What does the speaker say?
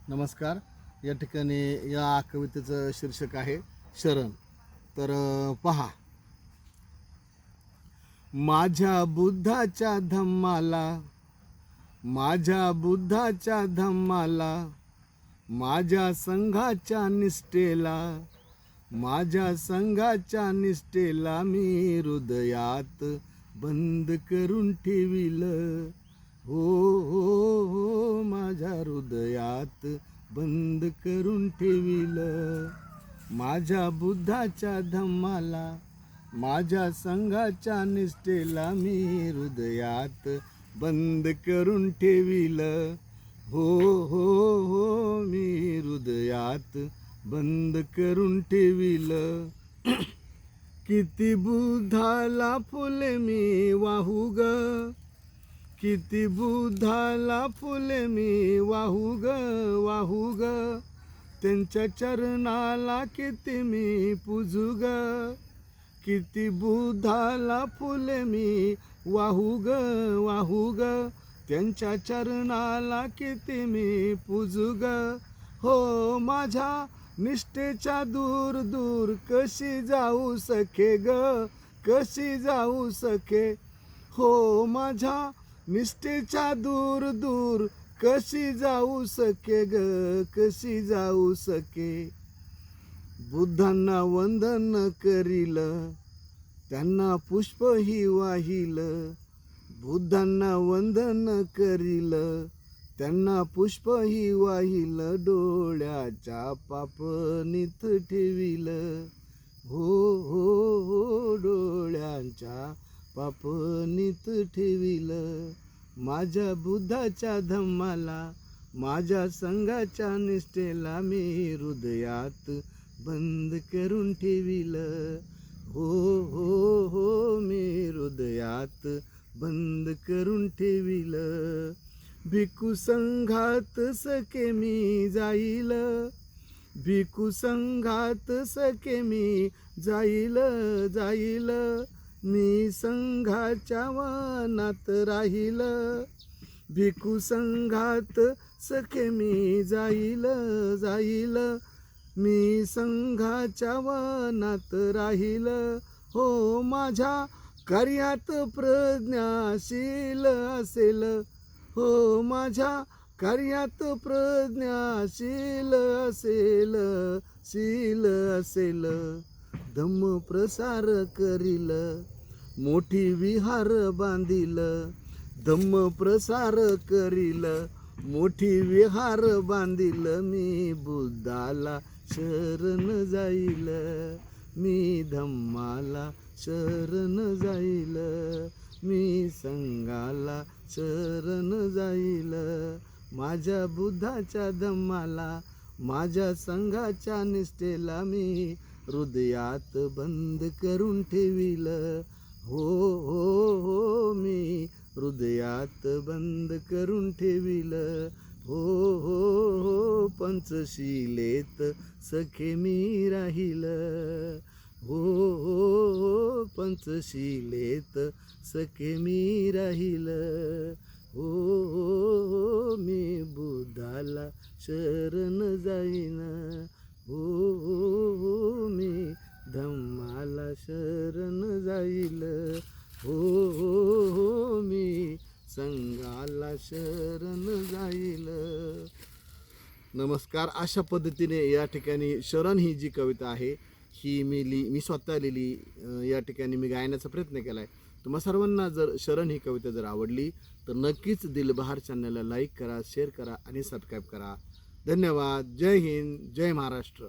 नमस्कार. या ठिकाणी या कवितेचं शीर्षक आहे शरण. तर पहा, माझ्या बुद्धाच्या धम्माला, माझ्या बुद्धाच्या धम्माला, माझ्या संघाच्या निष्ठेला, माझ्या संघाच्या निष्ठेला मी हृदयात बंद करून ठेविलं. हो हो हो, माझ्या हृदयात बंद करून ठेविलं. माझ्या बुद्धाच्या धम्माला, माझ्या संघाच्या निष्ठेला मी हृदयात बंद करून ठेविलं. हो हो हो, मी हृदयात बंद करून ठेविलं. किती बुद्धाला फुले मी वाहू ग, किती बुद्धाला फुले मी वाहू ग, वाहू ग. त्यांच्या चरणाला किती मी पूजू ग, किती बुद्धाला फुले मी वाहू ग, वाहू ग. त्यांच्या चरणाला किती मी पूजू ग. हो, माझ्या निष्ठेच्या दूर दूर कशी जाऊ सखे ग, कशी जाऊ सखे. हो, माझ्या निष्ठेच्या दूर दूर कशी जाऊ सके ग, कशी जाऊ सके. बुद्धांना वंदन करील, त्यांना पुष्पही वाहिल. बुद्धांना वंदन करील, त्यांना पुष्पही वाहिल. डोळ्याच्या पापणीत ठेविल. हो हो हो, डोळ्यांच्या पापणीत ठेविल. माझ्या बुद्धाच्या धम्माला, माझ्या संघाच्या निष्ठेला मी हृदयात बंद करून ठेविल. हो हो हो, मी हृदयात बंद करून ठेविल. भिक्खू संघात सखे मी जाईल, भिक्खू संघात सखे मी जाईल, जाईल. मी संघाच्या वनात राहील, भिक्खू संघात सखे मी जाईल, जाईल. मी संघाच्या वनात राहील. हो, माझ्या कार्यात प्रज्ञाशील असेल. हो, माझ्या कार्यात प्रज्ञाशील असेल, शील असेल. धम्म प्रसार करील, मोठी विहार बांधील. धम्म प्रसार करील, मोठी विहार बांधील. मी बुद्धाला शरण जाईल, मी धम्माला शरण जाईल. मी संघाला शरण जाईल. माझ्या बुद्धाच्या धम्माला, माझ्या संघाच्या निष्ठेला मी हृदयात बंद करून ठेविल. हो हो हो, मी हृदयात बंद करून ठेविल. हो हो हो, पंचशिलेत सखे मी राहील. हो हो हो, पंचशिलेत सखे मी राहील. हो हो हो, मी बुद्धाला शरण जाईन. हो हो हो, मी धम्माला शरण जाईल. हो हो हो, मी संघाला शरण जाईल. नमस्कार. अशा पद्धतीने या ठिकाणी शरण ही जी कविता आहे ही मी स्वतः लिहिली. या ठिकाणी मी गायण्याचा प्रयत्न केला आहे. तुम्हा सर्वांना जर शरण ही कविता जर आवडली तर नक्कीच दिलबहार चॅनलला लाईक करा, शेअर करा आणि सबस्क्राईब करा. धन्यवाद. जय हिंद, जय महाराष्ट्र.